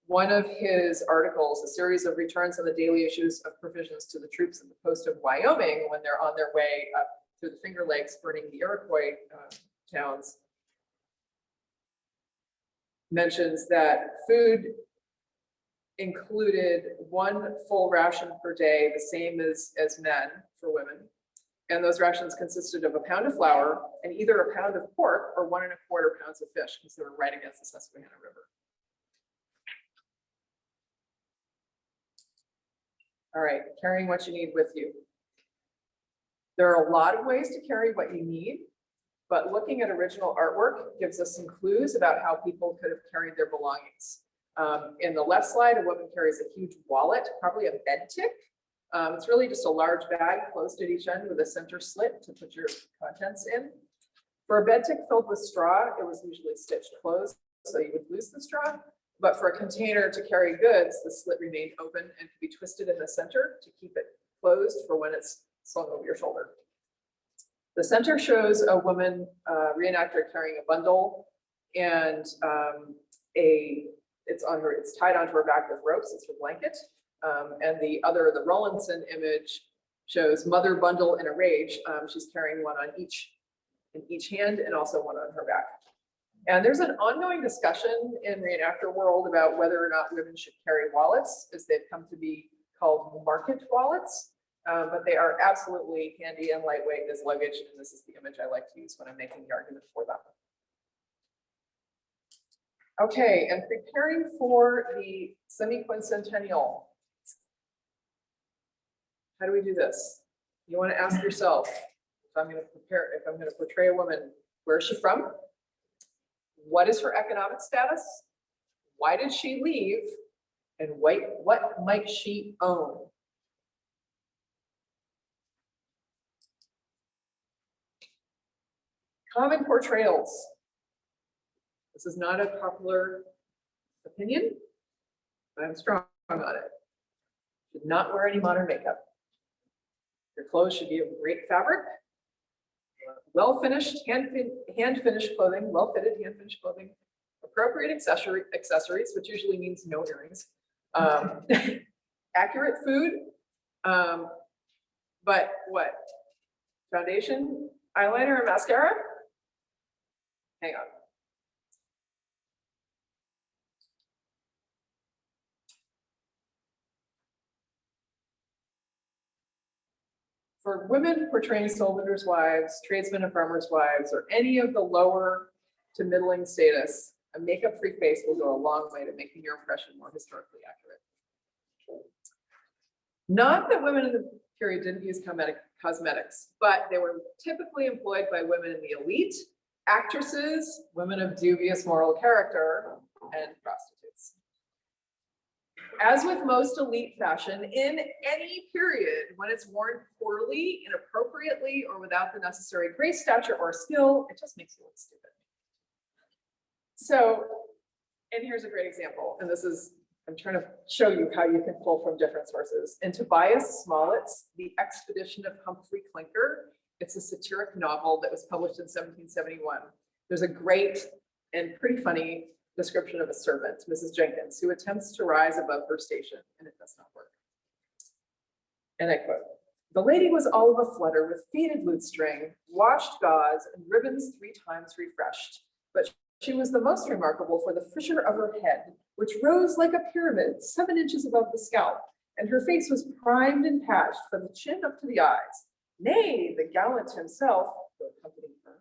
S1: One of his articles, a series of returns on the daily issues of provisions to the troops at the post of Wyoming when they're on their way up through the Finger Lakes burning the Iroquois towns, mentions that food included 1 full ration per day, the same as men for women. And those rations consisted of a pound of flour and either a pound of pork or 1 1/4 pounds of fish, because they were right against the Susquehanna River. All right, carrying what you need with you. There are a lot of ways to carry what you need, but looking at original artwork gives us some clues about how people could have carried their belongings. In the left slide, a woman carries a huge wallet, probably a bed tick. It's really just a large bag closed at each end with a center slit to put your contents in. For a bed tick filled with straw, it was usually stitched closed, so you would lose the straw. But for a container to carry goods, the slit remained open and could be twisted in the center to keep it closed for when it's slung over your shoulder. The center shows a woman reenactor carrying a bundle, and it's tied onto her back with ropes. It's her blanket. And the Rollinson image shows mother bundle in a rage. She's carrying one in each hand and also one on her back. And there's an ongoing discussion in reenactor world about whether or not women should carry wallets, as they've come to be called market wallets. But they are absolutely handy and lightweight as luggage. And this is the image I like to use when I'm making the argument for them. Okay, and preparing for the semi-quincentennial. How do we do this? You want to ask yourself, if I'm going to portray a woman, where is she from? What is her economic status? Why did she leave? And what might she own? Common portrayals. This is not a popular opinion, but I'm strong on it. Should not wear any modern makeup. Your clothes should be of great fabric, well-finished, hand-finished clothing, well-fitted hand-finished clothing, appropriate accessories, which usually means no earrings, accurate food, but what? Foundation, eyeliner, and mascara? Hang on. For women portraying soldiers' wives, tradesmen and farmers' wives, or any of the lower to middling status, a makeup-free face will go a long way to making your impression more historically accurate. Not that women in the period didn't use cosmetics, but they were typically employed by women in the elite, actresses, women of dubious moral character, and prostitutes. As with most elite fashion, in any period, when it's worn poorly, inappropriately, or without the necessary grace, stature, or skill, it just makes you look stupid. So, and here's a great example, and this is, I'm trying to show you how you can pull from different sources. In Tobias Smollett's The Expedition of Humphrey Clinker, it's a satiric novel that was published in 1771. There's a great and pretty funny description of a servant, Mrs. Jenkins, who attempts to rise above her station, and it does not work. And I quote, "The lady was all of a flutter with faded lutestring, washed gauze, and ribbons 3 times refreshed. But she was the most remarkable for the fissure of her head, which rose like a pyramid 7 inches above the scalp, and her face was primed and patched from the chin up to the eyes. Nay, the gallant himself, who accompanied her,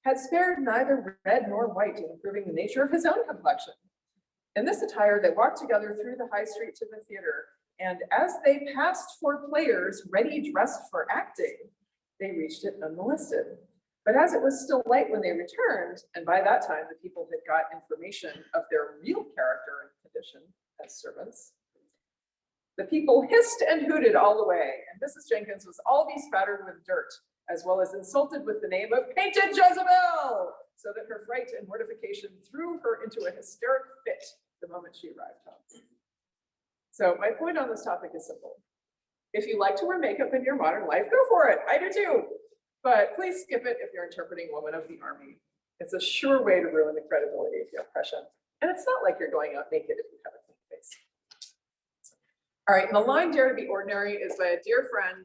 S1: had spared neither red nor white in improving the nature of his own complexion. In this attire, they walked together through the high street to the theater, and as they passed for players ready dressed for acting, they reached it unmolested. But as it was still light when they returned, and by that time the people had got information of their real character and condition as servants, the people hissed and hooted all the way, and Mrs. Jenkins was all bespattered with dirt, as well as insulted with the name of Painted Jezebel, so that her fright and mortification threw her into a hysteric fit the moment she arrived home." So my point on this topic is simple. If you like to wear makeup in your modern life, go for it. I do too. But please skip it if you're interpreting Woman of the Army. It's a sure way to ruin the credibility of your impression. And it's not like you're going out naked if you have a clean face. All right, and the line "Dare to be ordinary" is by a dear friend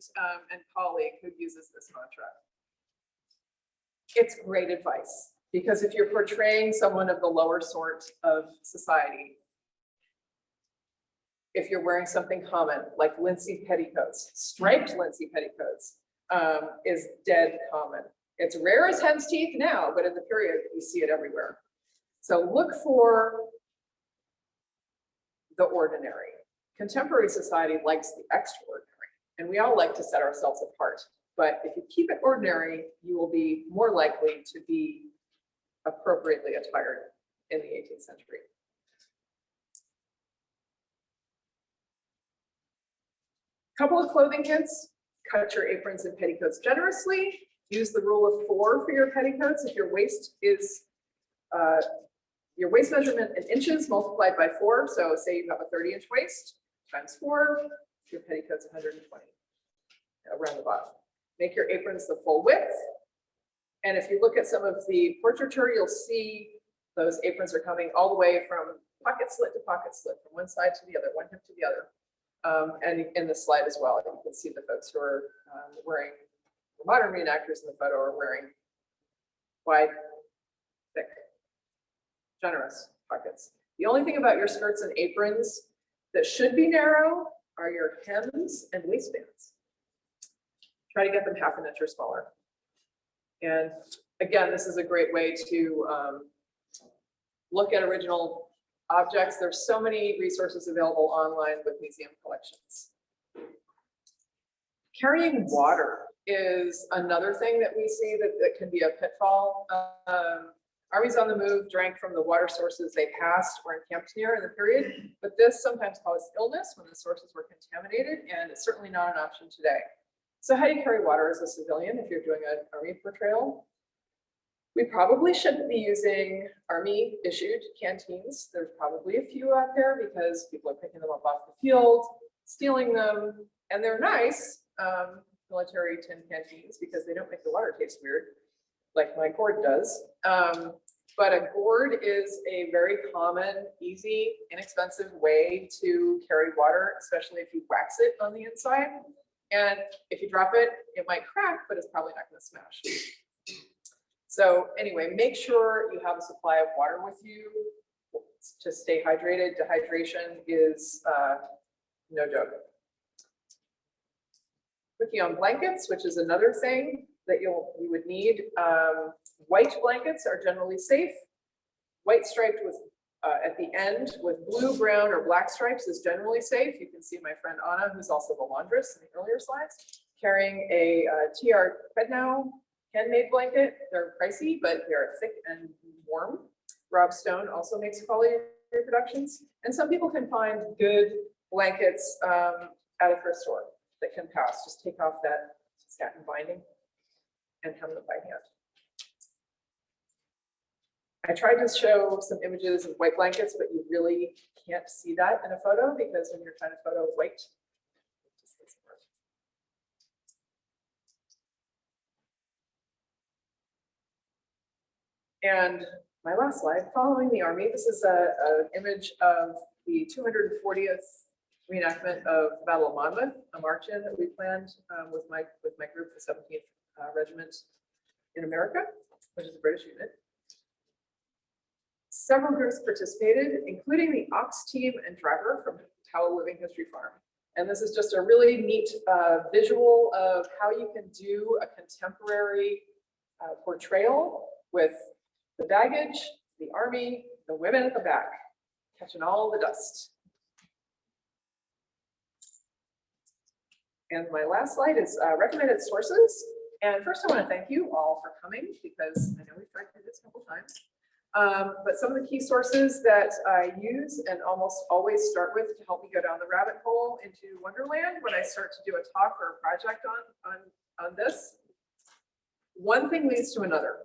S1: and colleague who uses this mantra. It's great advice, because if you're portraying someone of the lower sort of society, if you're wearing something common like linsey petticoats, striped linsey petticoats is dead common. It's rare as hen's teeth now, but in the period, we see it everywhere. So look for the ordinary. Contemporary society likes the extraordinary, and we all like to set ourselves apart. But if you keep it ordinary, you will be more likely to be appropriately attired in the 18th century. Couple of clothing hints: cut your aprons and petticoats generously. Use the rule of 4 for your petticoats. If your waist is your waist measurement in inches multiplied by 4, so say you have a 30-inch waist times 4, your petticoat's 120 around the bottom. Make your aprons the full width. And if you look at some of the portraiture, you'll see those aprons are coming all the way from pocket slit to pocket slit, from one side to the other, one hip to the other. And in the slide as well, you can see the folks who are wearing, the modern reenactors in the photo are wearing wide, thick, generous pockets. The only thing about your skirts and aprons that should be narrow are your hems and waistbands. Try to get them half an inch or smaller. And again, this is a great way to look at original objects. There's so many resources available online with museum collections. Carrying water is another thing that we see that can be a pitfall. Armies on the move drank from the water sources they passed or encamped near in the period, but this sometimes caused illness when the sources were contaminated, and it's certainly not an option today. So how do you carry water as a civilian if you're doing an army portrayal? We probably shouldn't be using army issued canteens. There's probably a few out there because people are picking them up off the field, stealing them, and they're nice military tin canteens because they don't make the water taste weird, like my gourd does. But a gourd is a very common, easy, inexpensive way to carry water, especially if you wax it on the inside. And if you drop it, it might crack, but it's probably not going to smash. So anyway, make sure you have a supply of water with you to stay hydrated. Dehydration is no joke. Cooking on blankets, which is another thing that you would need. White blankets are generally safe. White striped with at the end with blue, brown, or black stripes is generally safe. You can see my friend Anna, who's also the laundress in the earlier slides, carrying a TR Quednow handmade blanket. They're pricey, but they're thick and warm. Rob Stone also makes quality reproductions. And some people can find good blankets at a thrift store that can pass. Just take off that satin binding and hem them by hand. I tried to show some images of white blankets, but you really can't see that in a photo because when you're trying to photo white, it just doesn't work. And my last slide, following the army, this is an image of the 240th reenactment of the Battle of Monmouth, a march-in that we planned with my group, the 17th Regiment in America, which is a British unit. Several groups participated, including the Ox team and driver from Howell Living History Farm. And this is just a really neat visual of how you can do a contemporary portrayal with the baggage, the army, the women at the back, catching all the dust. And my last slide is recommended sources. And first I want to thank you all for coming because I know we've tried to do this a couple times. But some of the key sources that I use and almost always start with to help me go down the rabbit hole into Wonderland when I start to do a talk or a project on this, one thing leads to another.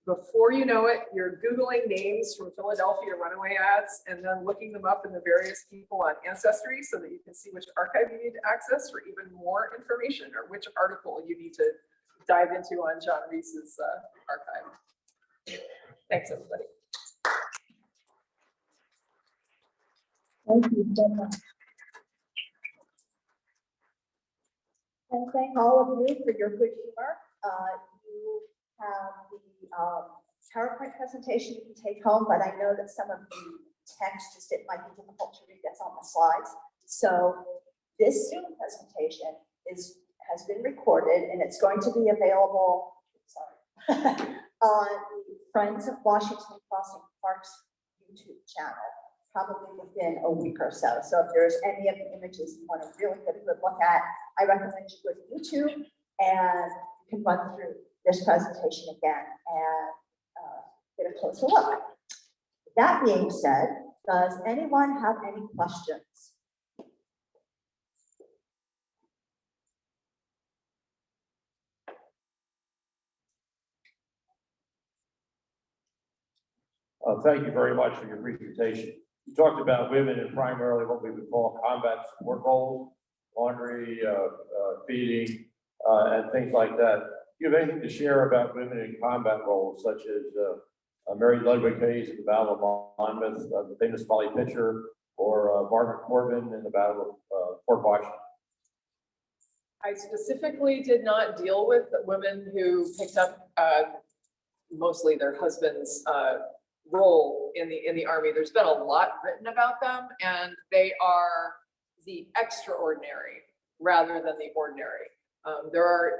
S1: Before you know it, you're Googling names from Philadelphia runaway ads and then looking them up in the various people on Ancestry so that you can see which archive you need to access for even more information or which article you need to dive into on John Reese's archive. Thanks, everybody.
S2: Thank you so much. And thank all of you for your good humor. You have the PowerPoint presentation you can take home, but I know that some of the text just it might be difficult to read that's on the slides. So this Zoom presentation has been recorded and it's going to be available. Sorry. On the Friends of Washington Crossing Parks YouTube channel, probably within a week or so. So if there's any of the images you want to really get a good look at, I recommend you go to YouTube and you can run through this presentation again and get a closer look. That being said, does anyone have any questions?
S3: Thank you very much for your presentation. You talked about women in primarily what we would call combat support roles, laundry, feeding, and things like that. Do you have anything to share about women in combat roles, such as Mary Ludwig Hayes in the Battle of Monmouth, the famous volley pitcher, or Margaret Corbin in the Battle of Fort Washington?
S1: I specifically did not deal with women who picked up mostly their husband's role in the Army. There's been a lot written about them, and they are the extraordinary rather than the ordinary. There are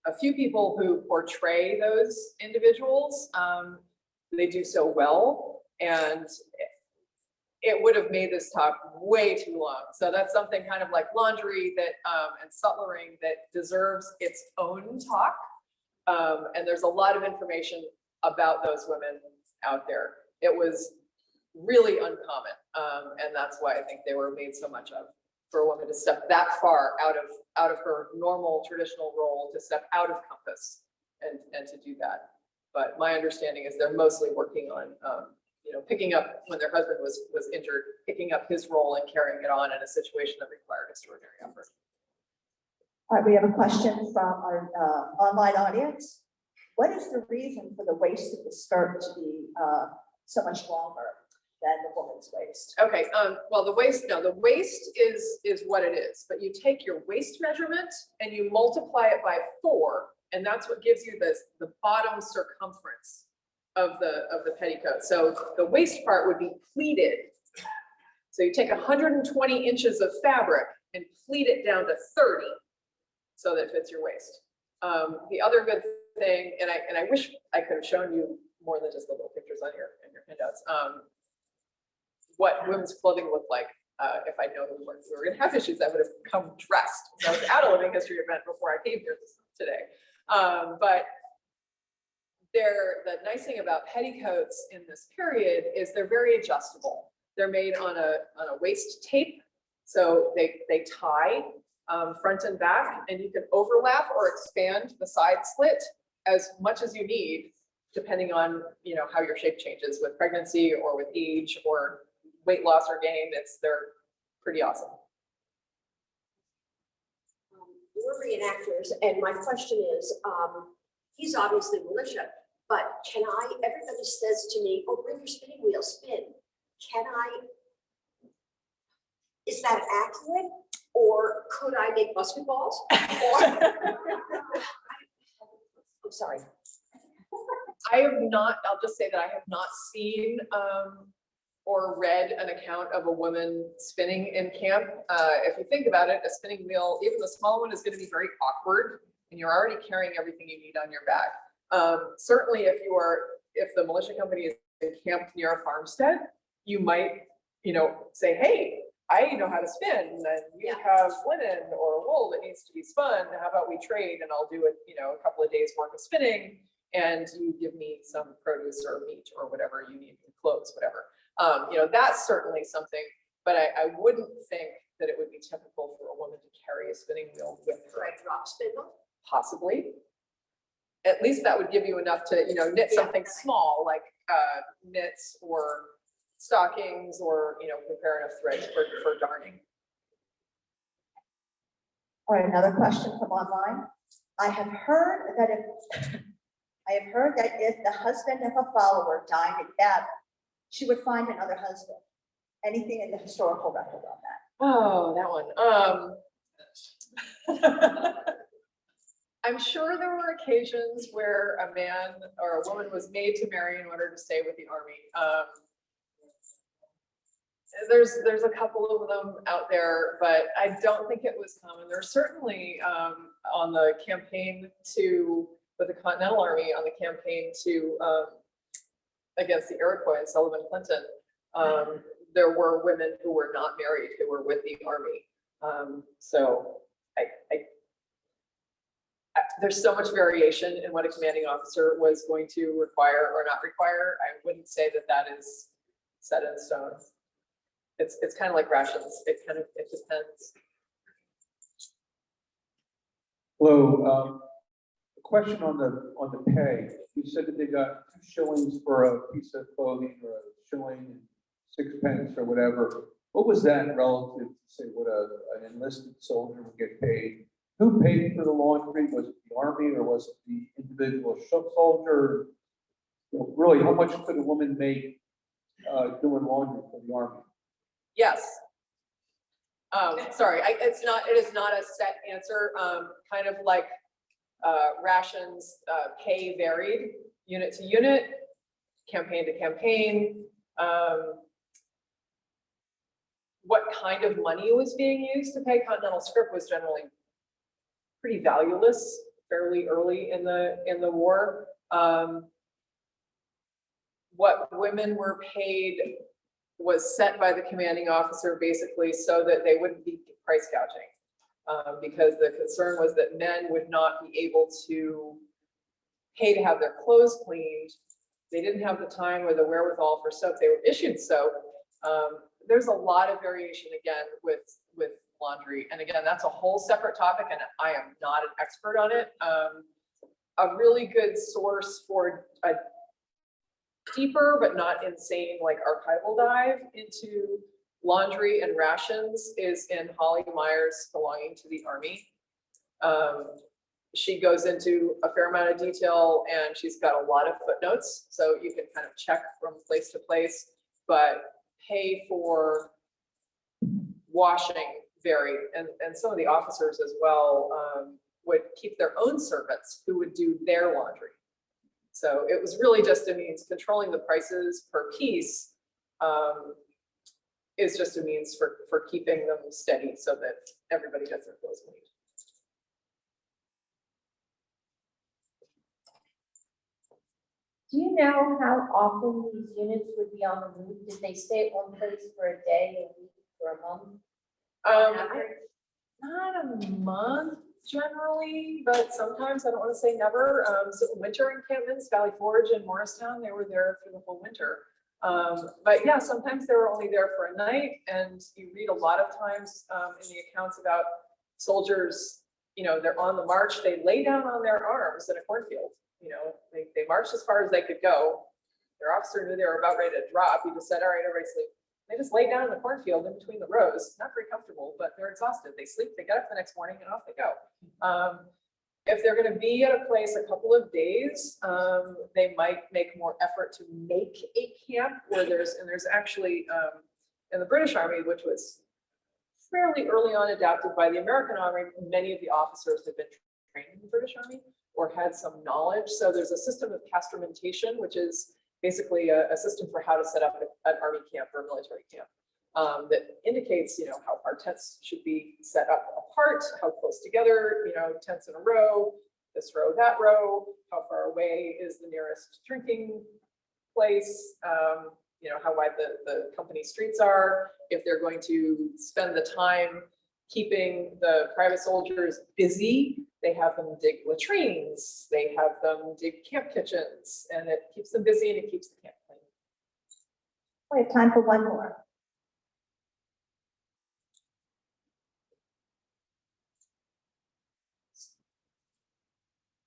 S1: a few people who portray those individuals. They do so well, and it would have made this talk way too long. So that's something kind of like laundry that and sutlering that deserves its own talk. And there's a lot of information about those women out there. It was really uncommon, and that's why I think they were made so much of. For a woman to step that far out of her normal traditional role, to step out of compass and to do that. But my understanding is they're mostly working on, picking up when their husband was injured, picking up his role and carrying it on in a situation that required extraordinary effort.
S2: All right, we have a question from our online audience. What is the reason for the waist of the skirt to be so much longer than the woman's waist?
S1: Okay, well, the waist is what it is, but you take your waist measurement and you multiply it by 4, and that's what gives you the bottom circumference of the petticoat. So the waist part would be pleated. So you take 120 inches of fabric and pleat it down to 30 so that it fits your waist. The other good thing, and I wish I could have shown you more than just the little pictures on in your handouts, what women's clothing looked like. If I know we were going to have issues, I would have come dressed. So I was at a living history event before I came here today. But the nice thing about petticoats in this period is they're very adjustable. They're made on a waist tape, so they tie front and back, and you can overlap or expand the side slit as much as you need, depending on how your shape changes with pregnancy or with age or weight loss or gain. They're pretty awesome.
S4: We're reenactors, and my question is, he's obviously militia, but everybody says to me, oh, bring your spinning wheel, spin. Is that accurate? Or could I make basketballs? I'm sorry.
S1: I have not, I'll just say that I have not seen or read an account of a woman spinning in camp. If you think about it, a spinning wheel, even the small one, is going to be very awkward, and you're already carrying everything you need on your back. Certainly if the militia company is camped near a farmstead, you might, say, hey, I know how to spin, and you have linen or wool that needs to be spun. How about we trade, and I'll do it, a couple of days worth of spinning, and you give me some produce or meat or whatever you need, clothes, whatever. That's certainly something, but I wouldn't think that it would be typical for a woman to carry a spinning wheel with her.
S4: Could I drop spindle?
S1: Possibly. At least that would give you enough to, knit something small like knits or stockings, or, prepare enough thread for darning.
S2: All right, another question from online. I have heard that if the husband of a follower died in battle, she would find another husband. Anything in the historical record on that?
S1: Oh, that one. I'm sure there were occasions where a man or a woman was made to marry in order to stay with the Army. There's a couple of them out there, but I don't think it was common. There's certainly on the campaign with the Continental Army, on the campaign against the Iroquois and Sullivan Clinton, there were women who were not married who were with the Army. So there's so much variation in what a commanding officer was going to require or not require. I wouldn't say that that is set in stone. It's kind of like rations. It depends.
S3: Hello, a question on the pay. You said that they got 2 shillings for a piece of clothing, or a shilling and 6 pence or whatever. What was that relative to, say, what an enlisted soldier would get paid? Who paid for the laundry? Was it the Army, or was it the individual soldier? You know, really, how much could a woman make doing laundry for the Army?
S1: Yes. Sorry, it is not a set answer. Kind of like rations, pay varied unit to unit, campaign to campaign. What kind of money was being used to pay Continental scrip was generally pretty valueless fairly early in the war. What women were paid was set by the commanding officer basically so that they wouldn't be price gouging. Because the concern was that men would not be able to pay to have their clothes cleaned. They didn't have the time or the wherewithal for soap. They were issued soap. There's a lot of variation again with laundry. And again, that's a whole separate topic and I am not an expert on it. A really good source for a deeper but not insane like archival dive into laundry and rations is in Holly Meyer's Belonging to the Army. She goes into a fair amount of detail and she's got a lot of footnotes, so you can kind of check from place to place, but pay for washing varied, and some of the officers as well would keep their own servants who would do their laundry. So it was really just a means, controlling the prices per piece is just a means for keeping them steady so that everybody gets their clothes cleaned.
S5: Do you know how often these units would be on the move? Did they stay at one place for a day, a week, or a month?
S1: Not a month generally, but sometimes, I don't want to say never. So winter encampments, Valley Forge and Morristown, they were there for the whole winter. But yeah, sometimes they were only there for a night, and you read a lot of times in the accounts about soldiers, you know, they're on the march, they lay down on their arms in a cornfield. You know, they marched as far as they could go. Their officer knew they were about ready to drop. He just said, all right, everybody sleep. They just lay down in the cornfield in between the rows, not very comfortable, but they're exhausted. They sleep, they get up the next morning and off they go. If they're going to be at a place a couple of days, they might make more effort to make a camp where there's actually in the British Army, which was fairly early on adapted by the American Army, many of the officers had been trained in the British Army or had some knowledge. So there's a system of castramentation, which is basically a system for how to set up an army camp or a military camp that indicates, you know, how far tents should be set up apart, how close together, you know, tents in a row, this row, that row, how far away is the nearest drinking place, you know, how wide the company streets are, if they're going to spend the time keeping the private soldiers busy. They have them dig latrines, they have them dig camp kitchens, and it keeps them busy and it keeps the camp clean.
S2: We have time for one more.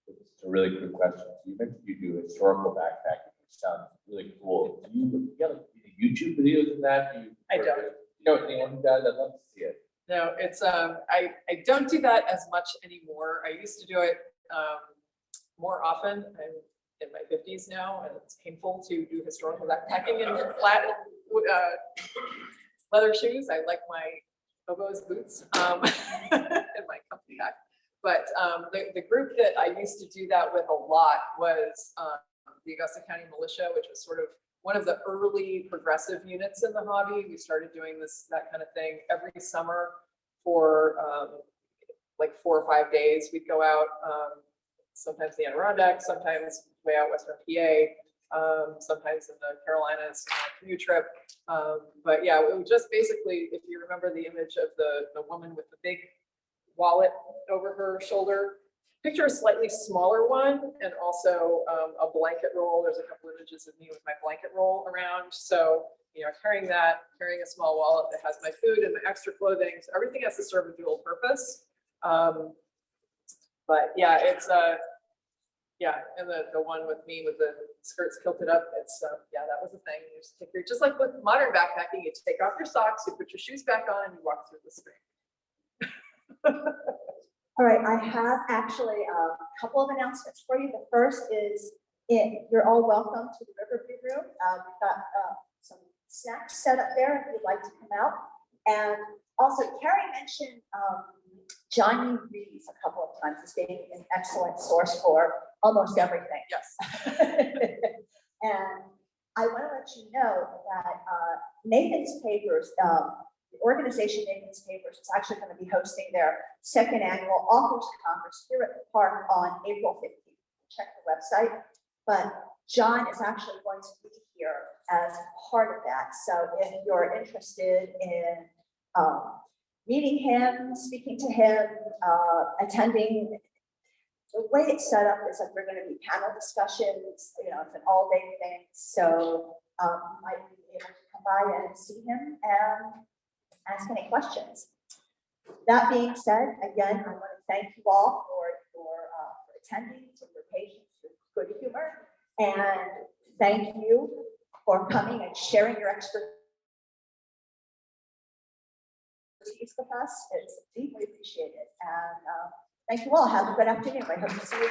S6: It's a really good question. You mentioned you do historical backpacking, which sounds really cool. Do you have YouTube videos of that?
S1: I don't.
S6: You know what anyone does? I'd love to see it.
S1: No, it's I don't do that as much anymore. I used to do it more often. I'm in my 50s now, and it's painful to do historical backpacking in flat leather shoes. I like my oboes boots and my company pack. But the group that I used to do that with a lot was the Augusta County Militia, which was sort of one of the early progressive units in the hobby. We started doing that kind of thing every summer for like 4 or 5 days. We'd go out, sometimes the Adirondacks, sometimes way out Western PA, sometimes in the Carolinas on a canoe trip. But yeah, it was just basically, if you remember the image of the woman with the big wallet over her shoulder, picture a slightly smaller one and also a blanket roll. There's a couple images of me with my blanket roll around. So, carrying a small wallet that has my food and my extra clothing. So everything has to serve a dual purpose. But yeah, it's and the one with me with the skirts kilted up, it's that was a thing. You just take just like with modern backpacking, you take off your socks, you put your shoes back on, and you walk through the stream.
S2: All right, I have actually a couple of announcements for you. The first is you're all welcome to the Riverview Room. We've got some snacks set up there if you'd like to come out. And also, Carrie mentioned Johnny Reeves a couple of times as being an excellent source for almost everything.
S1: Yes.
S2: And I want to let you know that Nathan's Papers, the organization Nathan's Papers is actually going to be hosting their second annual Authors Conference here at the park on April 15th. Check the website. But John is actually going to be here as part of that. So if you're interested in meeting him, speaking to him, attending, the way it's set up is like we're going to be panel discussions, it's an all-day thing. So you might be able to come by and see him and ask any questions. That being said, again, I want to thank you all for attending, for your patience, your good humor, and thank you for coming and sharing your expertise with us. It's deeply appreciated. And thank you all. Have a good afternoon. I hope to see you.